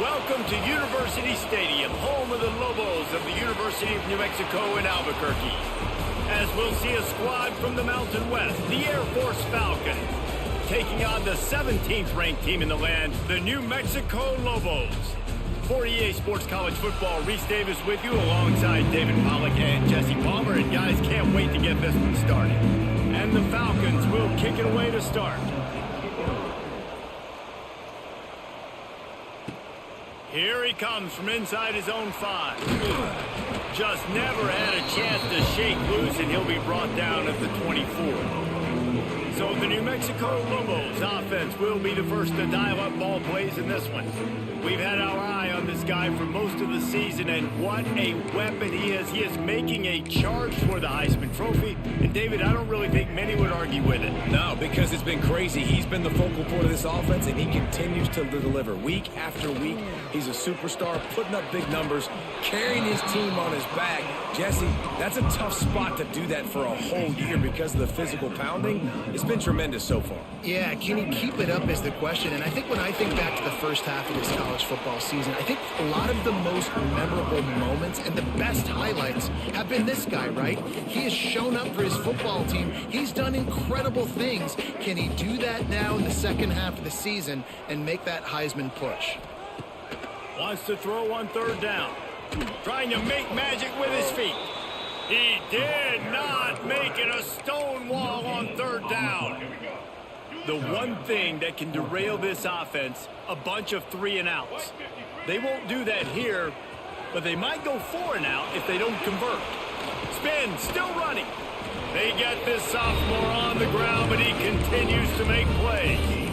Welcome to University Stadium, home of the Lobos of the University of New Mexico in Albuquerque. As we'll see a squad from the Mountain West, the Air Force Falcons, taking on the 17th ranked team in the land, the New Mexico Lobos. For EA Sports College Football, Reese Davis with you alongside David Pollack and Jesse Palmer. And guys, can't wait to get this one started. And the Falcons will kick it away to start. Here he comes from inside his own 5. Just never had a chance to shake loose, and he'll be brought down at the 24. So the New Mexico Lobos offense will be the first to dial up ball plays in this one. We've had our eye on this guy for most of the season, and what a weapon he is. He is making a charge for the Heisman Trophy. And, David, I don't really think many would argue with it. No, because it's been crazy. He's been the focal point of this offense, and he continues to deliver week after week. He's a superstar, putting up big numbers, carrying his team on his back. Jesse, that's a tough spot to do that for a whole year because of the physical pounding. It's been tremendous so far. Yeah, can he keep it up is the question. And I think when I think back to the first half of this college football season, I think a lot of the most memorable moments and the best highlights have been this guy, right? He has shown up for his football team. He's done incredible things. Can he do that now in the second half of the season and make that Heisman push? Wants to throw on third down. Trying to make magic with his feet. He did not make it a stone wall on third down. The one thing that can derail this offense, a bunch of 3-and-outs. They won't do that here, but they might go 4-and-out if they don't convert. Spin, still running. They get this sophomore on the ground, but he continues to make plays.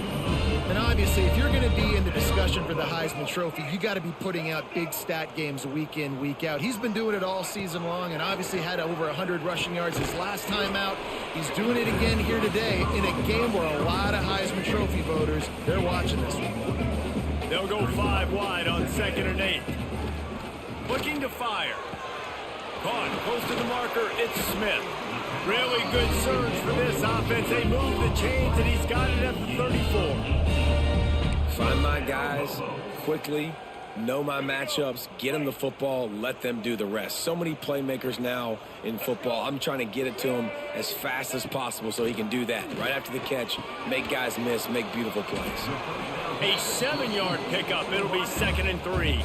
And obviously, if you're going to be in the discussion for the Heisman Trophy, you got to be putting out big stat games week in, week out. He's been doing it all season long and obviously had over 100 rushing yards his last time out. He's doing it again here today in a game where a lot of Heisman Trophy voters, they're watching this one. They'll go 5 wide on 2nd and 8. Looking to fire. Caught close to the marker, it's Smith. Really good surge for this offense. They move the chains, and he's got it at the 34. Find my guys quickly, know my matchups, get them the football, let them do the rest. So many playmakers now in football. I'm trying to get it to him as fast as possible so he can do that. Right after the catch, make guys miss, make beautiful plays. A 7-yard pickup. It'll be 2nd and 3.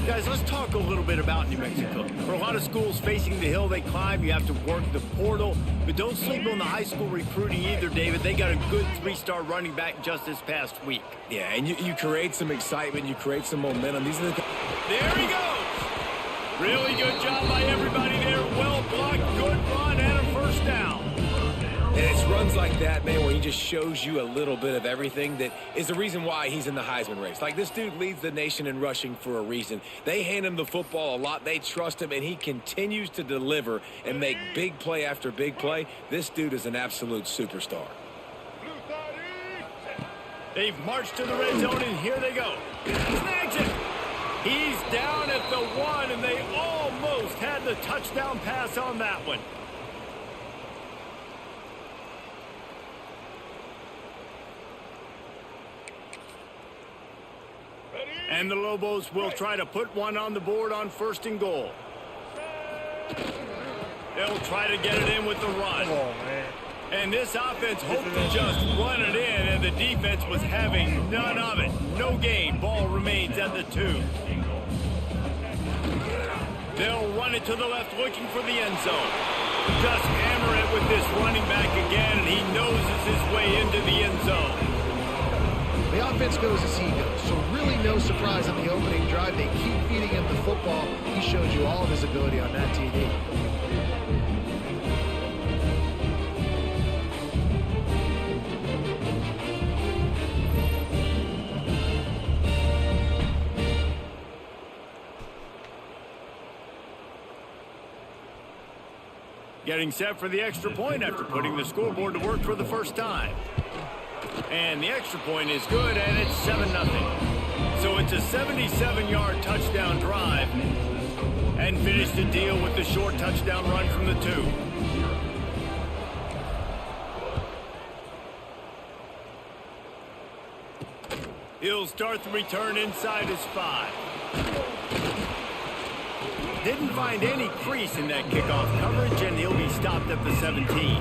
Guys, let's talk a little bit about New Mexico. For a lot of schools facing the hill they climb, you have to work the portal. But don't sleep on the high school recruiting either, David. They got a good 3-star running back just this past week. Yeah, and you create some excitement. You create some momentum. These are the... There he goes. Really good job by everybody there. Well blocked, good run, and a first down. And it's runs like that, man, where he just shows you a little bit of everything that is the reason why he's in the Heisman race. Like, this dude leads the nation in rushing for a reason. They hand him the football a lot. They trust him, and he continues to deliver and make big play after big play. This dude is an absolute superstar. They've marched to the red zone, and here they go. Snags it. He's down at the 1, and they almost had the touchdown pass on that one. And the Lobos will try to put one on the board on 1st and goal. They'll try to get it in with the run. And this offense hoped to just run it in, and the defense was having none of it. No gain. Ball remains at the 2. They'll run it to the left, looking for the end zone. Just hammer it with this running back again, and he noses his way into the end zone. The offense goes as he goes, so really no surprise on the opening drive. They keep feeding him the football. He showed you all of his ability on that TD. Getting set for the extra point after putting the scoreboard to work for the first time. And the extra point is good, and it's 7-0. So it's a 77-yard touchdown drive. And finish the deal with the short touchdown run from the 2. He'll start the return inside his 5. Didn't find any crease in that kickoff coverage, and he'll be stopped at the 17.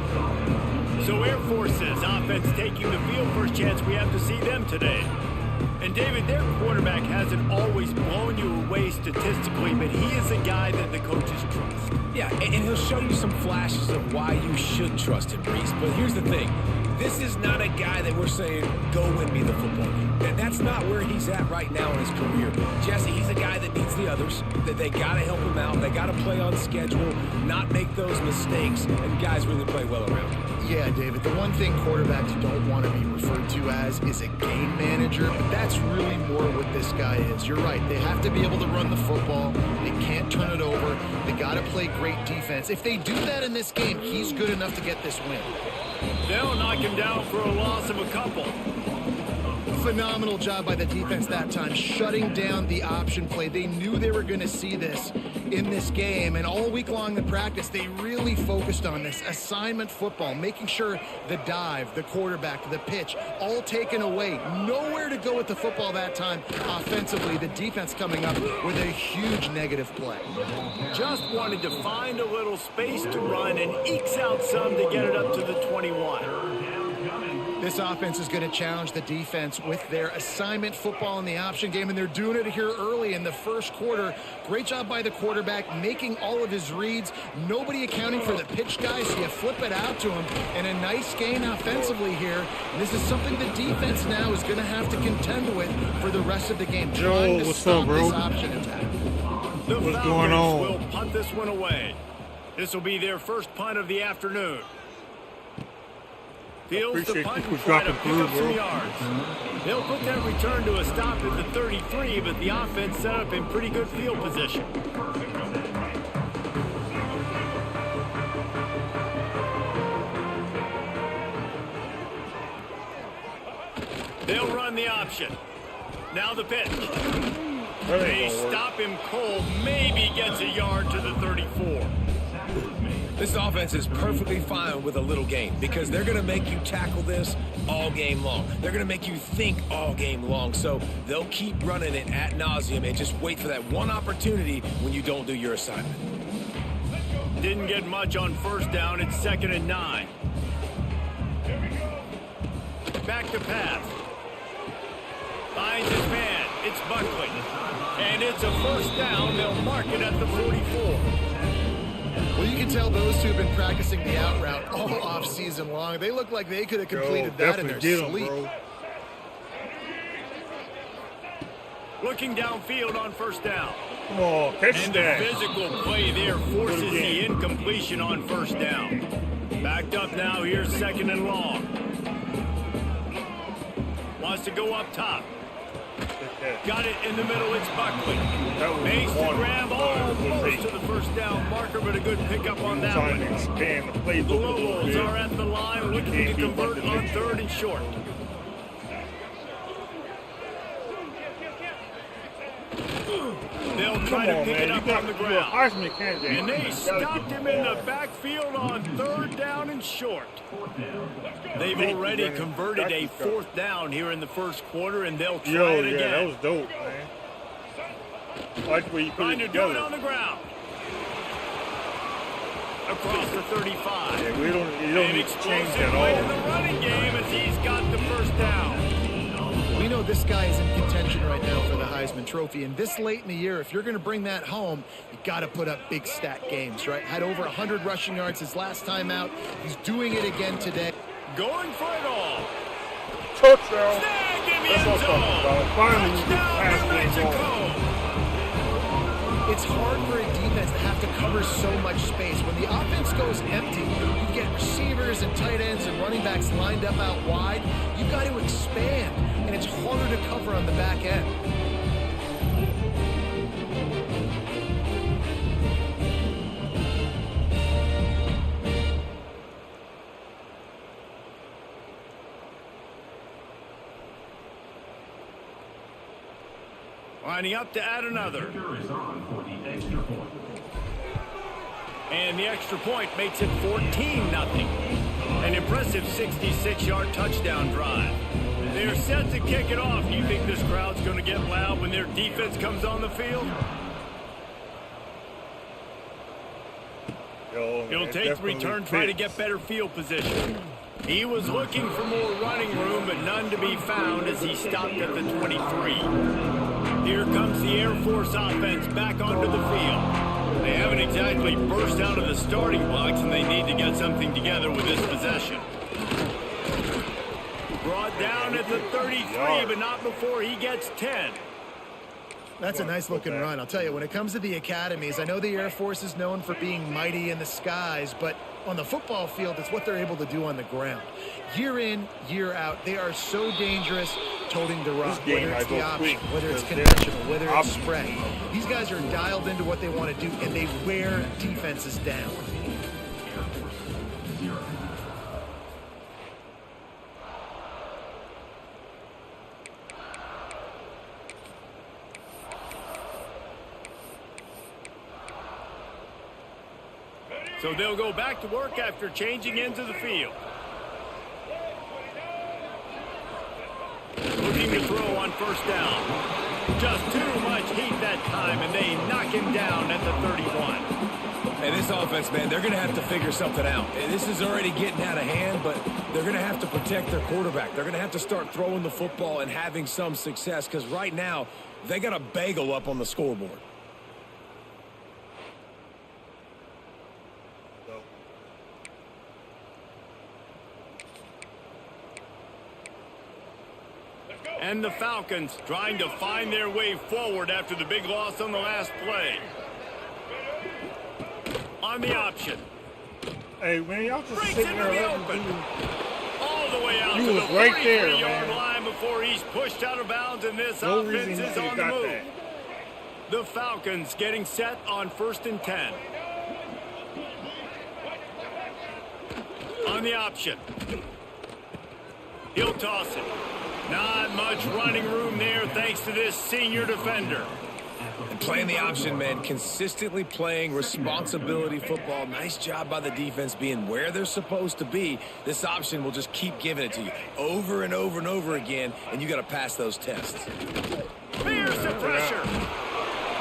So Air Force's offense taking the field. First chance we have to see them today. And David, their quarterback hasn't always blown you away statistically, but he is a guy that the coaches trust. Yeah, and he'll show you some flashes of why you should trust him, Reese. But here's the thing. This is not a guy that we're saying, go win me the football game. That's not where he's at right now in his career. Jesse, he's a guy that needs the others, that they got to help him out. They got to play on schedule, not make those mistakes, and guys really play well around him. Yeah, David, the one thing quarterbacks don't want to be referred to as is a game manager, but that's really more what this guy is. You're right. They have to be able to run the football. They can't turn it over. They got to play great defense. If they do that in this game, he's good enough to get this win. They'll knock him down for a loss of a couple. Phenomenal job by the defense that time, shutting down the option play. They knew they were going to see this in this game, and all week long in practice, they really focused on this assignment football, making sure the dive, the quarterback, the pitch, all taken away. Nowhere to go with the football that time offensively. The defense coming up with a huge negative play. Just wanted to find a little space to run and ekes out some to get it up to the 21. This offense is going to challenge the defense with their assignment football in the option game, and they're doing it here early in the first quarter. Great job by the quarterback, making all of his reads. Nobody accounting for the pitch guy, so you flip it out to him. And a nice gain offensively here. And this is something the defense now is going to have to contend with for the rest of the game. Yo, what's up, bro? This option attack. The What's going on? will punt this one away. This will be their first punt of the afternoon. Fields the punt and try to pick up some yards. They'll put that return to a stop at the 33, but the offense set up in pretty good field position. They'll run the option. Now the pitch. They stop him cold, maybe gets a yard to the 34. This offense is perfectly fine with a little gain because they're going to make you tackle this all game long. They're going to make you think all game long. So they'll keep running it ad nauseum and just wait for that one opportunity when you don't do your assignment. Didn't get much on first down. It's 2nd and 9. Back to pass. Finds his man. It's Buckley. And it's a first down. They'll mark it at the 44. Well, you can tell those two have been practicing the out route all off season long. They look like they could have completed that in their sleep. Looking downfield on first down. Come on, catch and that. The physical play there forces the incompletion on first down. Backed up now. Here's 2nd and long. Wants to go up top. Got it in the middle. It's Buckley. Makes the grab almost to the first down marker, but a good pickup on that one. The Lobos are at the line looking to convert on 3rd and short. They'll try to pick it up on the ground. And they stopped him in the backfield on 3rd down and short. They've already converted a 4th down here in the first quarter, and they'll try it again. Yeah, that was dope, man. I like where you put Trying it to together. do it on the ground. Across the 35. Yeah, you don't need to change that play in all. the running game as he's got the first down. We know this guy is in contention right now for the Heisman Trophy, and this late in the year, if you're going to bring that home, you got to put up big stat games, right? Had over 100 rushing yards his last time out. He's doing it again today. Going for it all. Touchdown. Snag in the That's end what I'm talking zone. about. Finally, we get Touchdown, past New that Mexico. It's hard for a defense to have to cover so much space. When the offense goes empty, you get receivers and tight ends and running backs lined up out wide. You've got to expand, and it's harder to cover on the back end. Lining up to add another. And the extra point makes it 14-0. An impressive 66-yard touchdown drive. They're set to kick it off. Do you think this crowd's going to get loud when their defense comes on the field? He'll take the return, try to get better field position. He was looking for more running room, but none to be found as he stopped at the 23. Here comes the Air Force offense back onto the field. They haven't exactly burst out of the starting blocks, and they need to get something together with this possession. Brought down at the 33, but not before he gets 10. That's a nice looking run. I'll tell you, when it comes to the academies, I know the Air Force is known for being mighty in the skies, but on the football field, it's what they're able to do on the ground. Year in, year out, they are so dangerous toting the rock, whether it's the option, whether it's conventional, whether it's spread. These guys are dialed into what they want to do, and they wear defenses down. So they'll go back to work after changing into the field. Looking to throw on first down. Just too much heat that time, and they knock him down at the 31. And this offense, man, they're going to have to figure something out. And this is already getting out of hand, but they're going to have to protect their quarterback. They're going to have to start throwing the football and having some success, because right now, they got a bagel up on the scoreboard. And the Falcons trying to find their way forward after the big loss on the last play. On the option. Hey, man, y'all just Breaks sitting into there the letting open. him All the way out You to the was right there, 43-yard man. line before he's pushed out of bounds, and this No offense reason is he on the got move. that. The Falcons getting set on 1st and 10. On the option. He'll toss it. Not much running room there thanks to this senior defender. And playing the option, man, consistently playing responsibility football. Nice job by the defense being where they're supposed to be. This option will just keep giving it to you over and over and over again, and you got to pass those tests. Fears the pressure.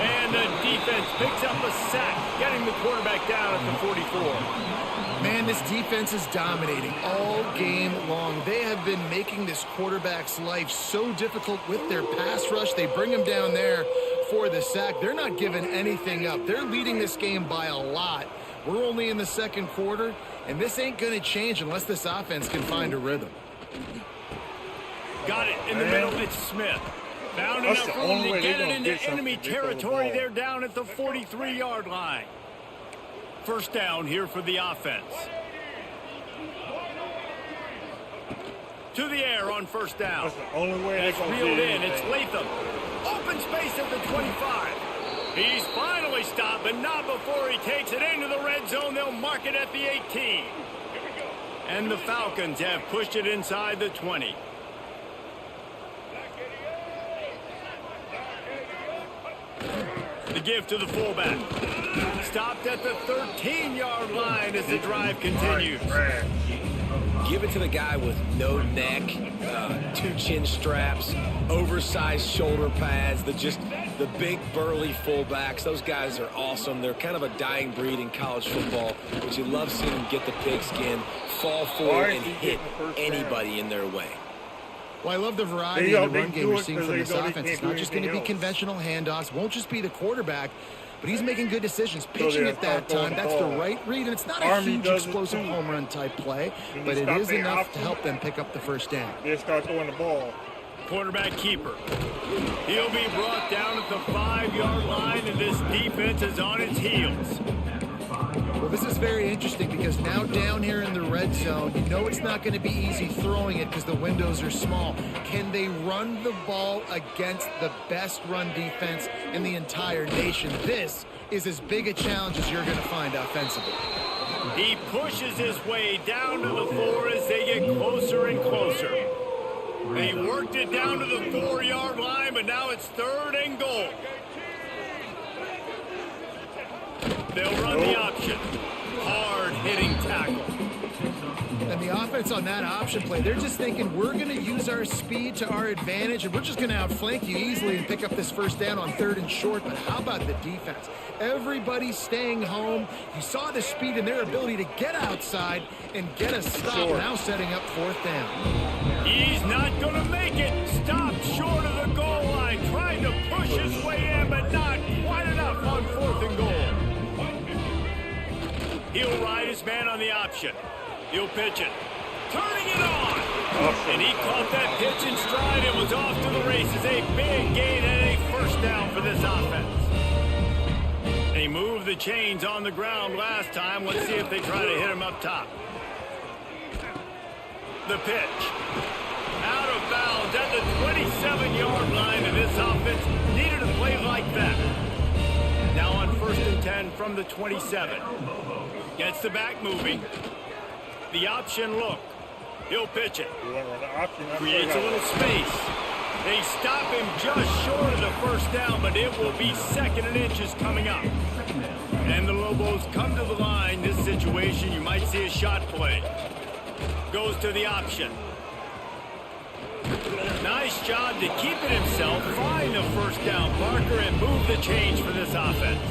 And the defense picks up a sack, getting the quarterback down at the 44. Man, this defense is dominating all game long. They have been making this quarterback's life so difficult with their pass rush. They bring him down there for the sack. They're not giving anything up. They're leading this game by a lot. We're only in the second quarter, and this ain't going to change unless this offense can find a rhythm. Got it in the middle. It's Smith. Found enough room to get it into enemy territory. They're down at the 43-yard line. First down here for the offense. To the air on first down. That's the only way It's reeled in. It's Latham. Open space at the 25. He's finally stopped, but not before he takes it into the red zone. They'll mark it at the 18. And the Falcons have pushed it inside the 20. The give to the fullback. Stopped at the 13-yard line as the drive continues. Give it to the guy with no neck, 2 chin straps, oversized shoulder pads, the big burly fullbacks. Those guys are awesome. They're kind of a dying breed in college football, but you love seeing them get the pigskin, fall forward, and hit anybody in their way. Well, I love the variety in the run game we're seeing from this offense. It's not just going to be conventional handoffs. Won't just be the quarterback, but he's making good decisions. Pitching at that time, that's the right read, and it's not a huge explosive home run type play, but it is enough to help them pick up the first down. They start throwing the ball. Quarterback keeper. He'll be brought down at the 5-yard line, and this defense is on its heels. Well, this is very interesting because now down here in the red zone, you know it's not going to be easy throwing it because the windows are small. Can they run the ball against the best run defense in the entire nation? This is as big a challenge as you're going to find offensively. He pushes his way down to the 4 as they get closer and closer. They worked it down to the 4-yard line, but now it's 3rd and goal. They'll run the option. Hard-hitting tackle. And the the offense on that option play, they're just thinking we're going to use our speed to our advantage and we're just going to outflank you easily and pick up this first down on 3rd and short. But how about the defense? Everybody's staying home. You saw the speed and their ability to get outside and get a stop. Now setting up 4th down. He's not going to make it. Stopped short of the goal line. Trying to push his way in, but not quite enough on 4th and goal. He'll ride his man on the option. He'll pitch it. Turning it on. And he caught that pitch in stride and was off to the races. A big gain and a first down for this offense. They moved the chains on the ground last time. Let's see if they try to hit him up top. The pitch. Out of bounds at the 27-yard line, and this offense needed a play like that. Now on 1st and 10 from the 27. Gets the back moving. The option look. He'll pitch it. Creates a little space. They stop him just short of the first down, but it will be 2nd and inches coming up. And the Lobos come to the line. This situation, you might see a shot play. Goes to the option. Nice job to keep it himself, find the first down marker, and move the change for this offense.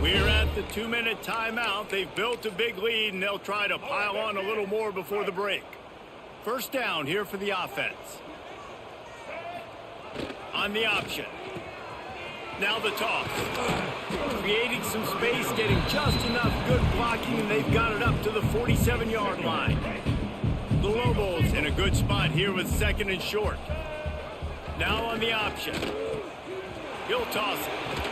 We're at the 2-minute timeout. They've built a big lead, and they'll try to pile on a little more before the break. First down here for the offense. On the option. Now the toss. Creating some space, getting just enough good blocking, and they've got it up to the 47-yard line. The Lobos in a good spot here with 2nd and short. Now on the option. He'll toss it.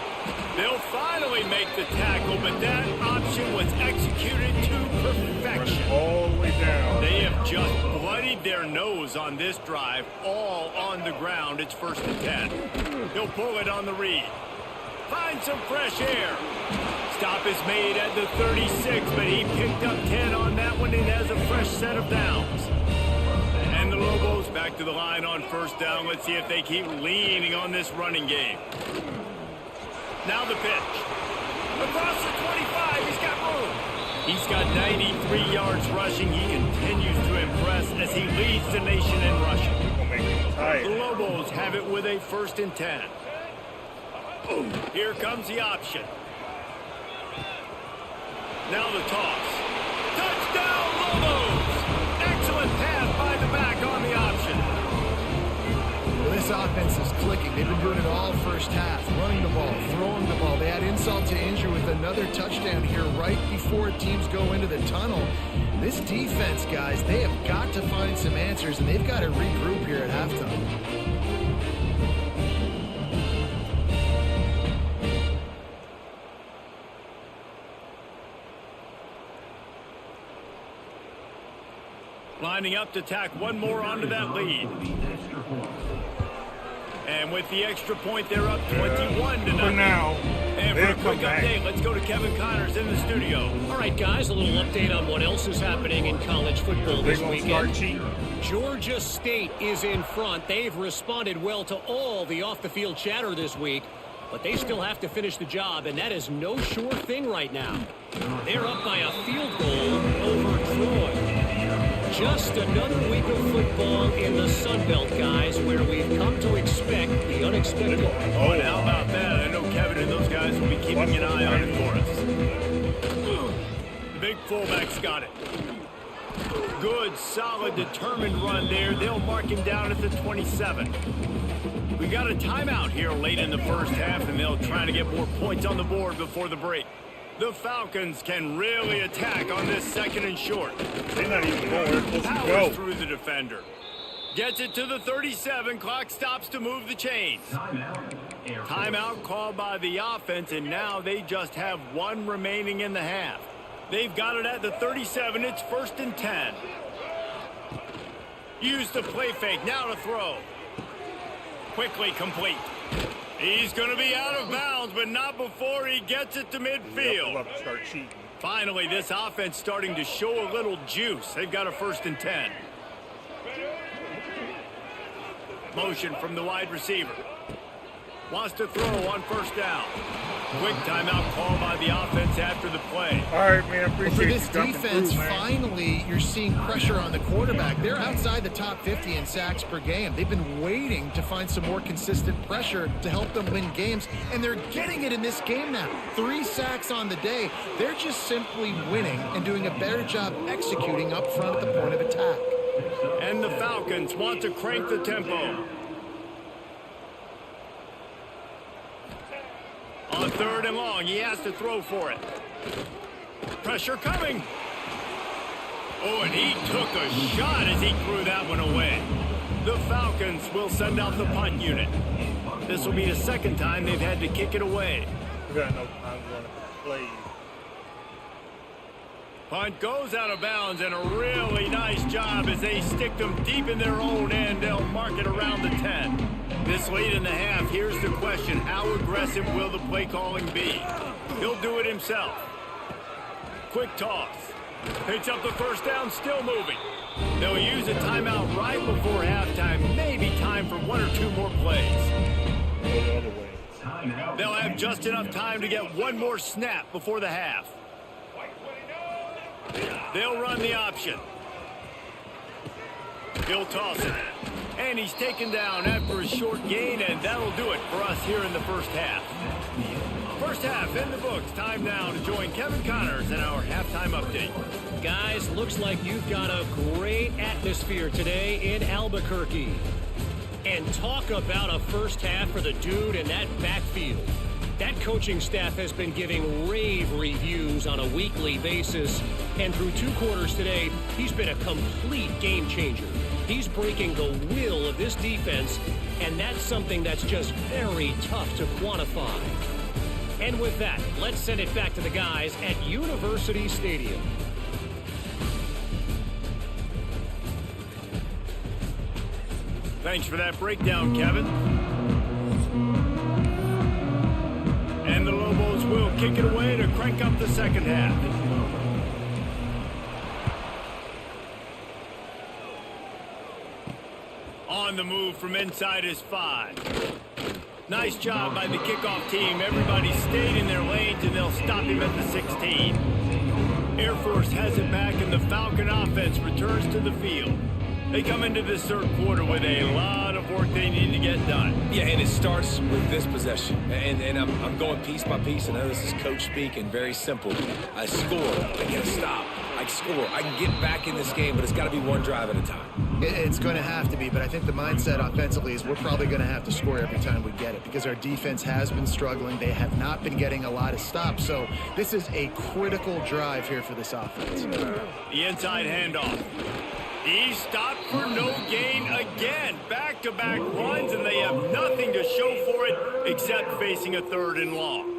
They'll finally make the tackle, but that option was executed to perfection. All the way down. They have just bloodied their nose on this drive, all on the ground. It's 1st and 10. He'll pull it on the read. Find some fresh air. Stop is made at the 36, but he picked up 10 on that one and has a fresh set of downs. And the Lobos back to the line on 1st down. Let's see if they keep leaning on this running game. Now the pitch. Across the 25, he's got room. He's got 93 yards rushing. He continues to impress as he leads the nation in rushing. The Lobos have it with a 1st and 10. Here comes the option. Now the toss. Touchdown, Lobos! Excellent pass by the back on the option. Well, this offense is clicking. They've been doing it all first half. Running the ball, throwing the ball. They had insult to injury with another touchdown here right before teams go into the tunnel. This defense, guys, they have got to find some answers, and they've got to regroup here at halftime. Lining up to tack one more onto that lead. And with the extra point, they're up 21 to 0. For now. And for a quick update, let's go to Kevin Connors in the studio. All right, guys, a little update on what else is happening in college football this weekend. Georgia State is in front. They've responded well to all the off-the-field chatter this week, but they still have to finish the job, and that is no sure thing right now. They're up by a field goal over Troy. Just another week of football in the Sun Belt, guys, where we've come to expect the unexpected. Oh, and how about that? I know Kevin and those guys will be keeping an eye on it for us. The big fullback's got it. Good, solid, determined run there. They'll mark him down at the 27. We got a timeout here late in the first half, and they'll try to get more points on the board before the break. The Falcons can really attack on this 2nd and short. They're not even going where they're supposed to go. Powers through the defender. Gets it to the 37. Clock stops to move the chains. Timeout called by the offense, and now they just have one remaining in the half. They've got it at the 37. It's 1st and 10. Use the play fake. Now to throw. Quickly complete. He's going to be out of bounds, but not before he gets it to midfield. Start cheating. Finally, this offense starting to show a little juice. They've got a 1st and 10. Motion from the wide receiver. Wants to throw on 1st down. Quick timeout call by the offense after the play. All right, man. For Appreciate this you jumping defense, through, man. finally, you're seeing pressure on the quarterback. They're outside the top 50 in sacks per game. They've been waiting to find some more consistent pressure to help them win games, and they're getting it in this game now. 3 sacks on the day. They're just simply winning and doing a better job executing up front at the point of attack. And the Falcons want to crank the tempo. On 3rd and long, he has to throw for it. Pressure coming. Oh, and he took a shot as he threw that one away. The Falcons will send out the punt unit. This will be the 2nd time they've had to kick it away. We got no time running plays. Punt goes out of bounds, and a really nice job as they stick them deep in their own end. They'll mark it around the 10. This late in the half, here's the question. How aggressive will the play calling be? He'll do it himself. Quick toss. Picks up the 1st down, still moving. They'll use a timeout right before halftime. Maybe time for 1 or 2 more plays. Go the other way. They'll have just enough time to get 1 more snap before the half. They'll run the option. He'll toss it. And he's taken down after a short gain, and that'll do it for us here in the 1st half. 1st half in the books. Time now to join Kevin Connors in our halftime update. Guys, looks like you've got a great atmosphere today in Albuquerque. And talk about a 1st half for the dude in that backfield. That coaching staff has been giving rave reviews on a weekly basis. And through 2 quarters today, he's been a complete game changer. He's breaking the will of this defense, and that's something that's just very tough to quantify. And with that, let's send it back to the guys at University Stadium. Thanks for that breakdown, Kevin. And the Lobos will kick it away to crank up the 2nd half. On the move from inside his 5. Nice job by the kickoff team. Everybody stayed in their lanes, and they'll stop him at the 16. Air Force has it back, and the Falcon offense returns to the field. They come into this 3rd quarter with a lot of work they need to get done. Yeah, and it starts with this possession. And I'm going piece by piece. I know this is coach speak and very simple. I score. I get a stop. I score. I can get back in this game, but it's got to be 1 drive at a time. It's going to have to be, but I think the mindset offensively is we're probably going to have to score every time we get it because our defense has been struggling. They have not been getting a lot of stops, so this is a critical drive here for this offense. The inside handoff. He stopped for no gain again. Back-to-back runs, and they have nothing to show for it except facing a 3rd and long.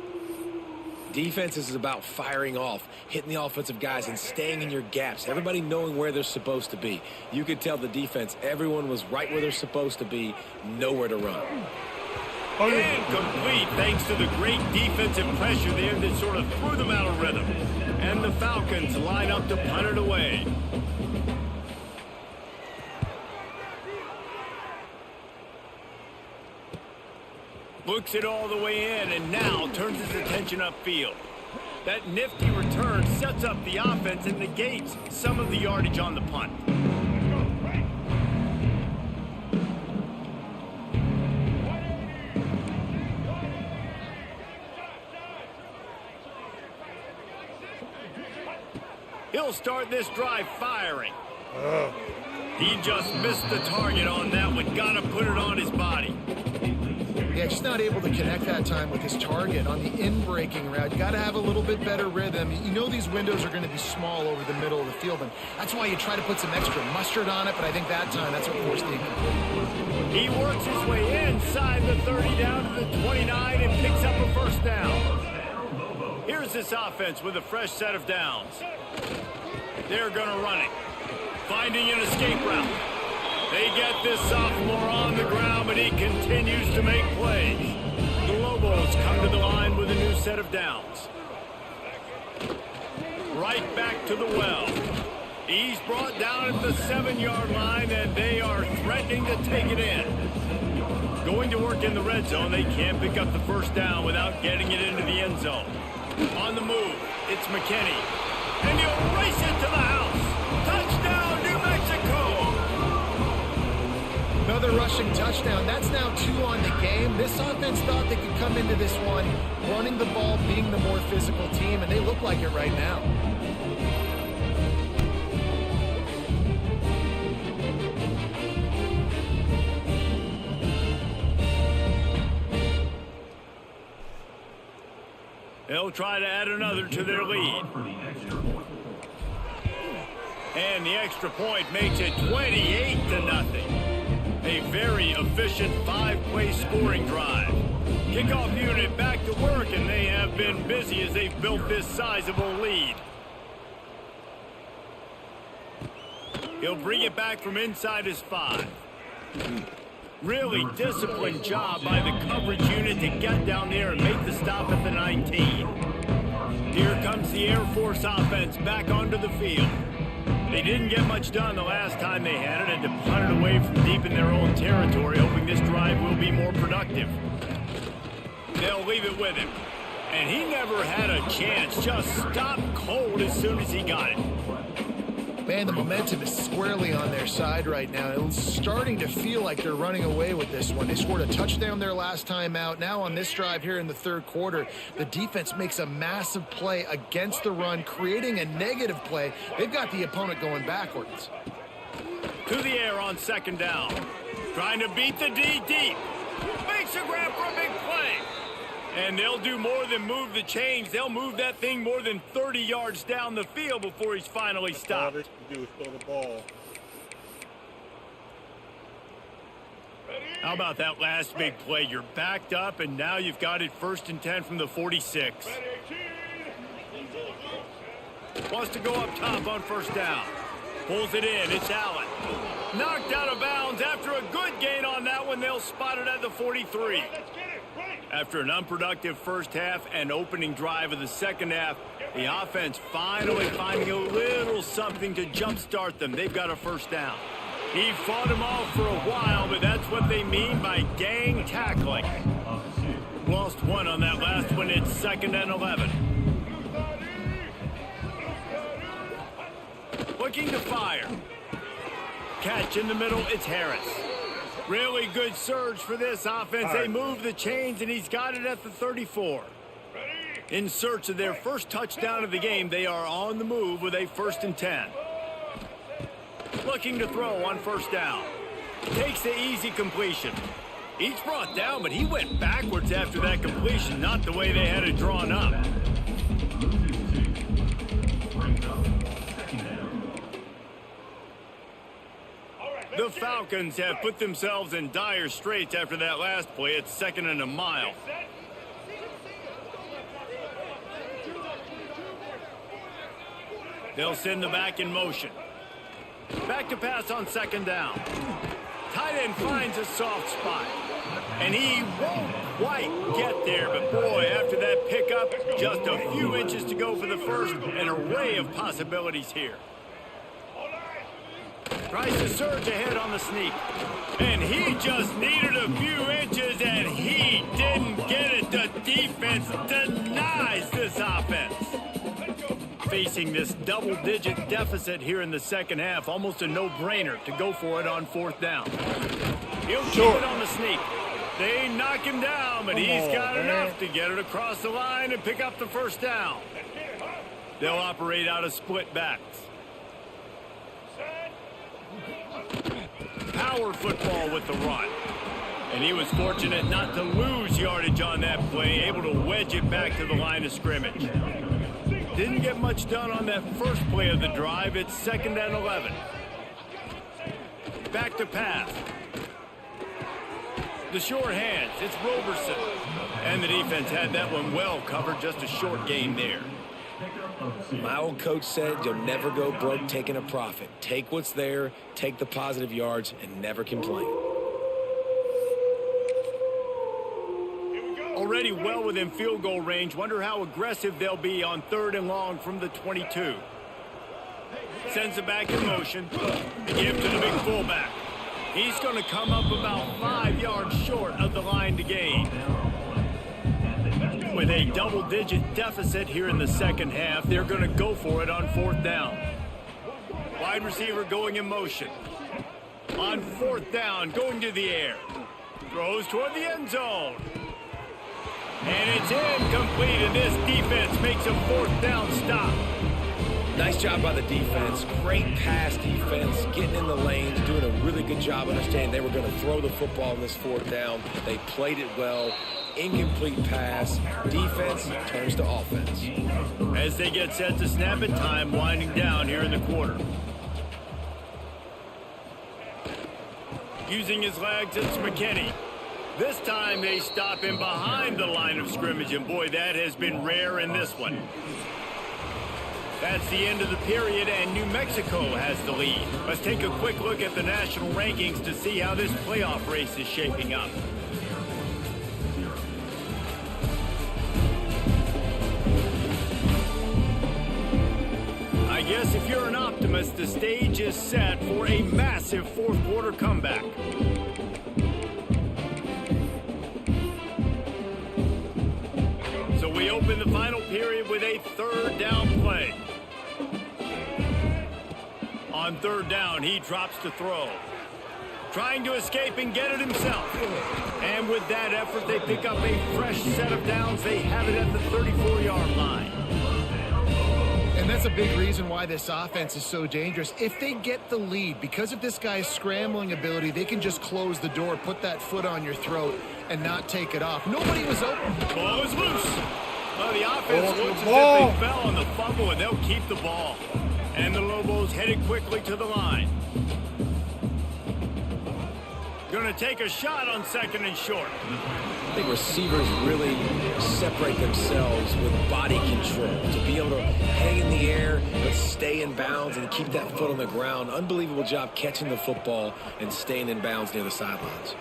Defense is about firing off, hitting the offensive guys, and staying in your gaps. Everybody knowing where they're supposed to be. You could tell the defense, everyone was right where they're supposed to be, nowhere to run. Incomplete thanks to the great defensive pressure there that sort of threw them out of rhythm. And the Falcons line up to punt it away. Looks it all the way in, and now turns his attention upfield. That nifty return sets up the offense and negates some of the yardage on the punt. He'll start this drive firing. He just missed the target on that one. Gotta put it on his body. Yeah, just not able to connect that time with his target on the in-breaking route. You got to have a little bit better rhythm. You know these windows are going to be small over the middle of the field, and that's why you try to put some extra mustard on it, but I think that time that's what forced the incomplete. He works his way inside the 30 down to the 29 and picks up a 1st down. Here's this offense with a fresh set of downs. They're going to run it. Finding an escape route. They get this sophomore on the ground, but he continues to make plays. The Lobos come to the line with a new set of downs. Right back to the well. He's brought down at the 7-yard line, and they are threatening to take it in. Going to work in the red zone, they can't pick up the first down without getting it into the end zone. On the move, it's McKinney. And he'll race it to the house. Touchdown, New Mexico! Another rushing touchdown. That's now 2 on the game. This offense thought they could come into this one running the ball, being the more physical team, and they look like it right now. They'll try to add another to their lead. And the extra point makes it 28-0. A very efficient 5-play scoring drive. Kickoff unit back to work, and they have been busy as they've built this sizable lead. He'll bring it back from inside his 5. Really disciplined job by the coverage unit to get down there and make the stop at the 19. Here comes the Air Force offense back onto the field. They didn't get much done the last time they had it and to punt it away from deep in their own territory, hoping this drive will be more productive. They'll leave it with him. And he never had a chance, just stopped cold as soon as he got it. Man, the momentum is squarely on their side right now. It's starting to feel like they're running away with this one. They scored a touchdown their last time out. Now on this drive here in the third quarter, the defense makes a massive play against the run, creating a negative play. They've got the opponent going backwards. To the air on second down. Trying to beat the D deep. Makes a grab for a big play. And they'll do more than move the chains. They'll move that thing more than 30 yards down the field before he's finally stopped. All they do is throw the ball. How about that last big play? You're backed up, and now you've got it 1st and 10 from the 46. Wants to go up top on first down. Pulls it in. It's Allen. Knocked out of bounds after a good gain on that one. They'll spot it at the 43. After an unproductive first half and opening drive of the second half, the offense finally finding a little something to jumpstart them. They've got a first down. He fought him off for a while, but that's what they mean by gang tackling. Lost one on that last one. It's 2nd and 11. Looking to fire. Catch in the middle. It's Harris. Really good surge for this offense. They move the chains, and he's got it at the 34. In search of their first touchdown of the game, they are on the move with a 1st and 10. Looking to throw on first down. Takes the easy completion. He's brought down, but he went backwards after that completion, not the way they had it drawn up. The Falcons have put themselves in dire straits after that last play. It's 2nd and a mile. They'll send the back in motion. Back to pass on 2nd down. Tight end finds a soft spot. And he won't quite get there. But boy, after that pickup, just a few inches to go for the first. An array of possibilities here. Tries to surge ahead on the sneak. And he just needed a few inches, and he didn't get it. The defense denies this offense. Facing this double-digit deficit here in the second half, almost a no-brainer to go for it on 4th down. He'll keep it on the sneak. They knock him down, but he's got enough to get it across the line and pick up the first down. They'll operate out of split backs. Power football with the run. And he was fortunate not to lose yardage on that play, able to wedge it back to the line of scrimmage. Didn't get much done on that first play of the drive. It's 2nd and 11. Back to pass. The short hands. It's Roberson. And the defense had that one well covered. Just a short game there. My old coach said you'll never go broke taking a profit. Take what's there, take the positive yards, and never complain. Already well within field goal range. Wonder how aggressive they'll be on 3rd and long from the 22. Sends it back in motion. Give to the big fullback. He's going to come up about 5 yards short of the line to gain. With a double-digit deficit here in the second half, they're going to go for it on 4th down. Wide receiver going in motion. On 4th down, going to the air. Throws toward the end zone. And it's incomplete, and this defense makes a 4th down stop. Nice job by the defense. Great pass defense, getting in the lanes, doing a really good job understanding they were going to throw the football in this 4th down. They played it well. Incomplete pass. Defense turns to offense. As they get set to snap it, time winding down here in the quarter. Using his legs, it's McKinney. This time they stop him behind the line of scrimmage, and boy, that has been rare in this one. That's the end of the period, and New Mexico has the lead. Let's take a quick look at the national rankings to see how this playoff race is shaping up. I guess if you're an optimist, the stage is set for a massive 4th quarter comeback. So we open the final period with a 3rd down play. On 3rd down, he drops to throw. Trying to escape and get it himself. And with that effort, they pick up a fresh set of downs. They have it at the 34-yard line. And that's a big reason why this offense is so dangerous. If they get the lead, because of this guy's scrambling ability, they can just close the door, put that foot on your throat, and not take it off. Nobody was open. Ball is loose. Well, the offense looks as if they fell on the fumble, and they'll keep the ball. And the Lobos headed quickly to the line. Going to take a shot on 2nd and short. I think receivers really separate themselves with body control to be able to hang in the air but stay in bounds and keep that foot on the ground. Unbelievable job catching the football and staying in bounds near the sidelines.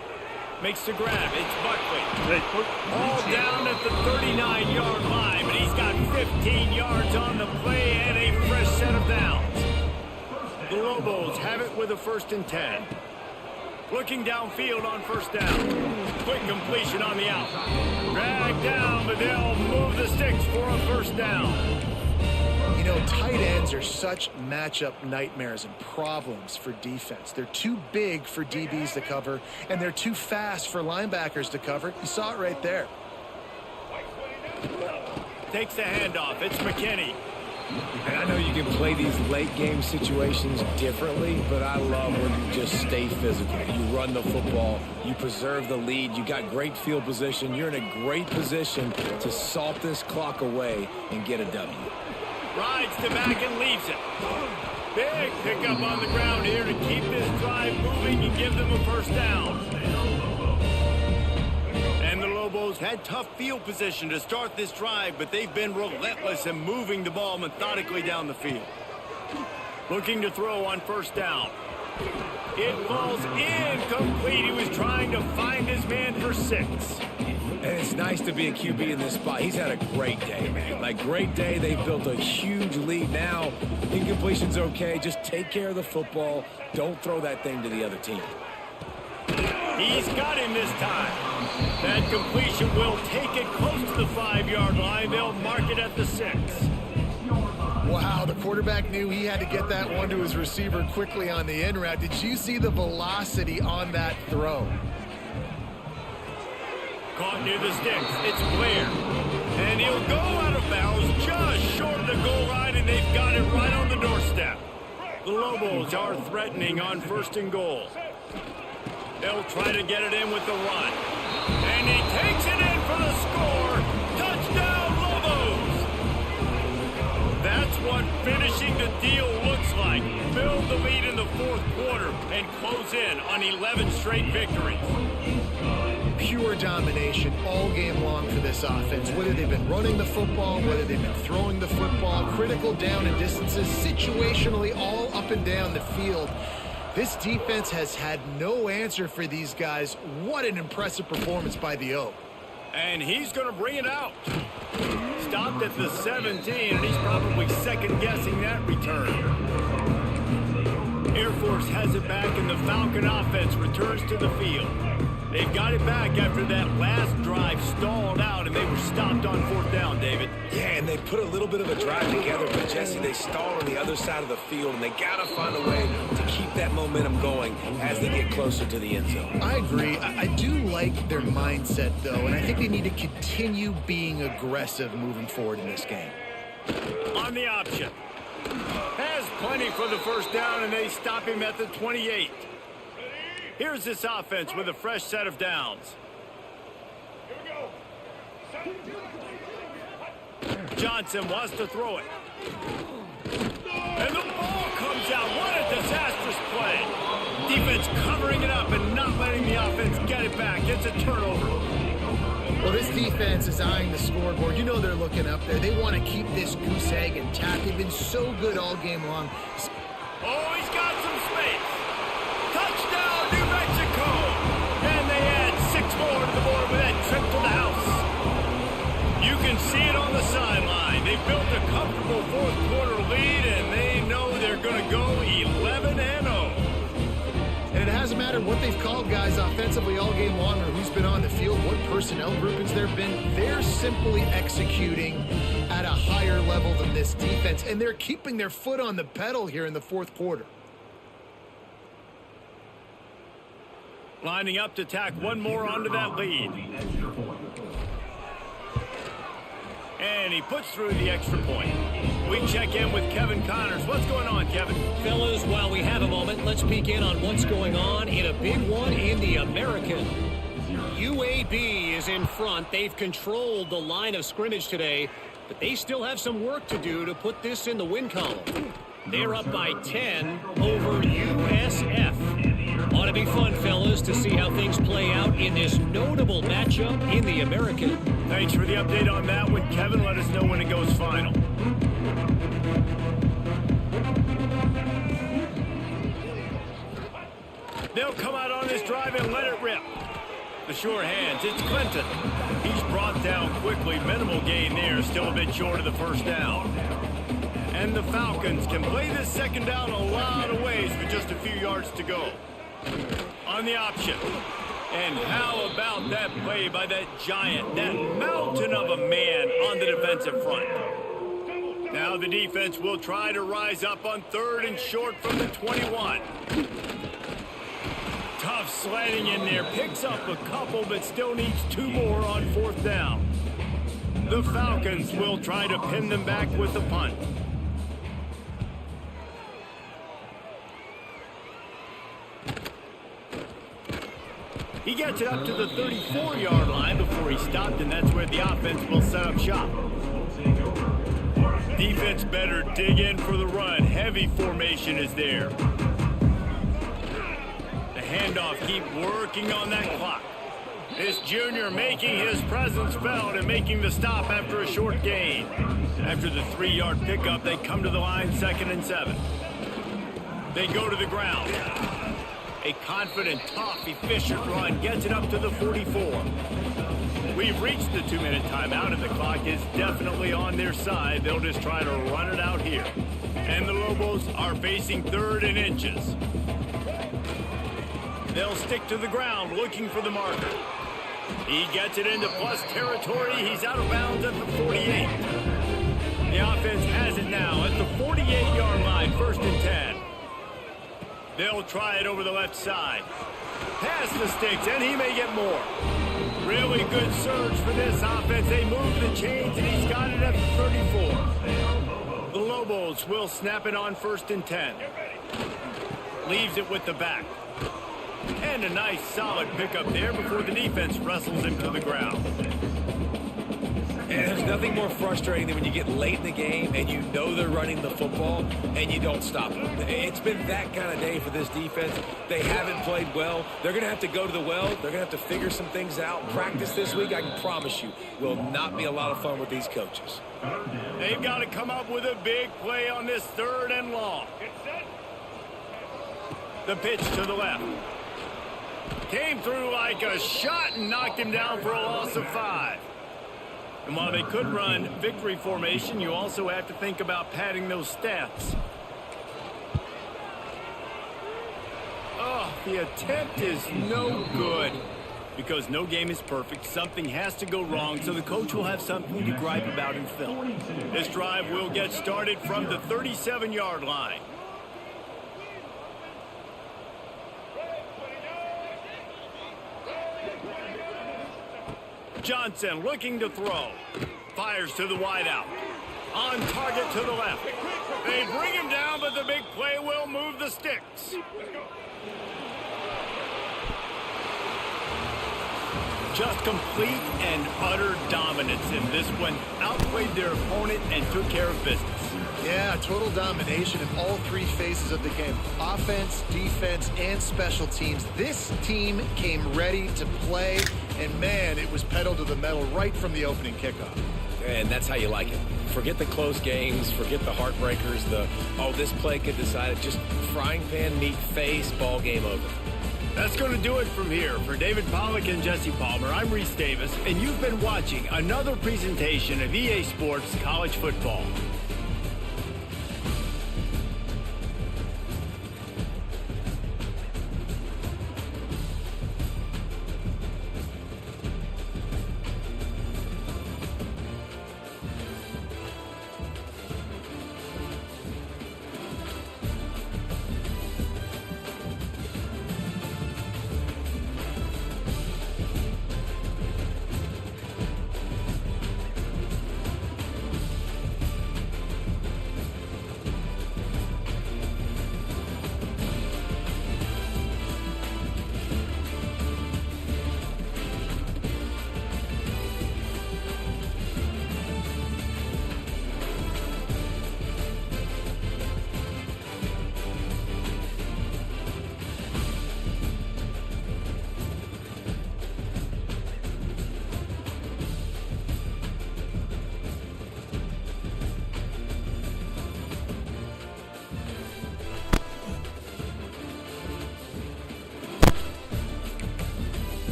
Makes the grab. It's Buckley. All down at the 39-yard line, but he's got 15 yards on the play and a fresh set of downs. The Lobos have it with a 1st and 10. Looking downfield on 1st down. Quick completion on the out. Drag down, but they'll move the sticks for a 1st down. You know, tight ends are such matchup nightmares and problems for defense. They're too big for DBs to cover, and they're too fast for linebackers to cover. You saw it right there. Takes the handoff. It's McKinney. And I know you can play these late game situations differently, but I love when you just stay physical. You run the football, you preserve the lead, you got great field position, you're in a great position to salt this clock away and get a W. Rides to back and leaves it. Big pickup on the ground here to keep this drive moving and give them a 1st down. And the Lobos had tough field position to start this drive, but they've been relentless in moving the ball methodically down the field. Looking to throw on 1st down. It falls incomplete. He was trying to find his man for 6. And it's nice to be a QB in this spot. He's had a great day, man. Like, great day. They've built a huge lead now. Incompletion's okay. Just take care of the football. Don't throw that thing to the other team. He's got him this time. That completion will take it close to the 5-yard line. They'll mark it at the 6. Wow, the quarterback knew he had to get that one to his receiver quickly on the in route. Did you see the velocity on that throw? Caught near the sticks. It's Blair. And he'll go out of bounds just short of the goal line, and they've got it right on the doorstep. The Lobos are threatening on 1st and goal. They'll try to get it in with the run. And he takes it in for the score. Touchdown, Lobos! That's what finishing the deal looks like. Build the lead in the 4th quarter and close in on 11 straight victories. Pure domination all game long for this offense. Whether they've been running the football, whether they've been throwing the football, critical down and distances, situationally all up and down the field. This defense has had no answer for these guys. What an impressive performance by the O. And he's going to bring it out. Stopped at the 17, and he's probably second-guessing that return. Air Force has it back, and the Falcon offense returns to the field. They've got it back after that last drive stalled out, and they were stopped on 4th down, David. Yeah, and they put a little bit of a drive together, but Jesse, they stalled on the other side of the field, and they got to find a way to keep that momentum going as they get closer to the end zone. I agree. I do like their mindset, though, and I think they need to continue being aggressive moving forward in this game. On the option. Has plenty for the first down, and they stop him at the 28. Here's this offense with a fresh set of downs. Johnson wants to throw it. And the ball comes out. What a disastrous play. Defense covering it up and not letting the offense get it back. It's a turnover. Well, this defense is eyeing the scoreboard. You know they're looking up there. They want to keep this goose egg intact. They've been so good all game long. Oh, he's got some space. Touchdown, New Mexico. And they add 6 more to the board with that trip to the house. You can see it on the sideline. They built a comfortable 4th quarter lead, and they know they're going to go 11-0. And it hasn't mattered what they've called guys offensively all game long or who's been on the field, what personnel groupings there have been. They're simply executing at a higher level than this defense, and they're keeping their foot on the pedal here in the 4th quarter. Lining up to tack one more onto that lead. And he puts through the extra point. We check in with Kevin Connors. What's going on, Kevin? Fellas, while we have a moment, let's peek in on what's going on in a big one in the American. UAB is in front. They've controlled the line of scrimmage today, but they still have some work to do to put this in the win column. They're up by 10 over USF. Ought to be fun, fellas, to see how things play out in this notable matchup in the American. Thanks for the update on that one, Kevin. Let us know when it goes final. They'll come out on this drive and let it rip. The sure hands, it's Clinton. He's brought down quickly. Minimal gain there, still a bit short of the first down. And the Falcons can play this second down a lot of ways with just a few yards to go. On the option. And how about that play by that giant, that mountain of a man on the defensive front? Now the defense will try to rise up on 3rd and short from the 21. Tough sledding in there. Picks up a couple, but still needs 2 more on 4th down. The Falcons will try to pin them back with the punt. He gets it up to the 34-yard line before he stopped, and that's where the offense will set up shop. Defense better dig in for the run. Heavy formation is there. The handoff, keep working on that clock. This junior making his presence felt and making the stop after a short gain. After the 3-yard pickup, they come to the line 2nd and 7. They go to the ground. A confident, tough, efficient run gets it up to the 44. We've reached the 2-minute timeout, and the clock is definitely on their side. They'll just try to run it out here. And the Lobos are facing 3rd and inches. They'll stick to the ground looking for the marker. He gets it into plus territory. He's out of bounds at the 48. The offense has it now at the 48-yard line, 1st and 10. They'll try it over the left side. Pass the sticks, and he may get more. Really good surge for this offense. They move the chains, and he's got it at the 34. The Lobos will snap it on 1st and 10. Leaves it with the back. And a nice solid pickup there before the defense wrestles him to the ground. And there's nothing more frustrating than when you get late in the game and you know they're running the football and you don't stop them. It's been that kind of day for this defense. They haven't played well. They're going to have to go to the well. They're going to have to figure some things out. Practice this week, I can promise you, will not be a lot of fun with these coaches. They've got to come up with a big play on this 3rd and long. The pitch to the left. Came through like a shot and knocked him down for a loss of 5. And while they could run victory formation, you also have to think about padding those stats. Oh, the attempt is no good. Because no game is perfect, something has to go wrong, so the coach will have something to gripe about in film. This drive will get started from the 37-yard line. Johnson looking to throw. Fires to the wideout. On target to the left. They bring him down, but the big play will move the sticks. Just complete and utter dominance in this one. Outplayed their opponent and took care of business. Yeah, total domination in all three phases of the game. Offense, defense, and special teams. This team came ready to play, and man, it was pedal to the metal right from the opening kickoff. And that's how you like it. Forget the close games, forget the heartbreakers, this play could decide it. Just frying pan, meat face, ball game over. That's going to do it from here. For David Pollack and Jesse Palmer, I'm Reese Davis, and you've been watching another presentation of EA Sports College Football.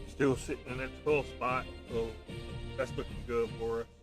Still sitting in that 12 spot, so that's looking good for us.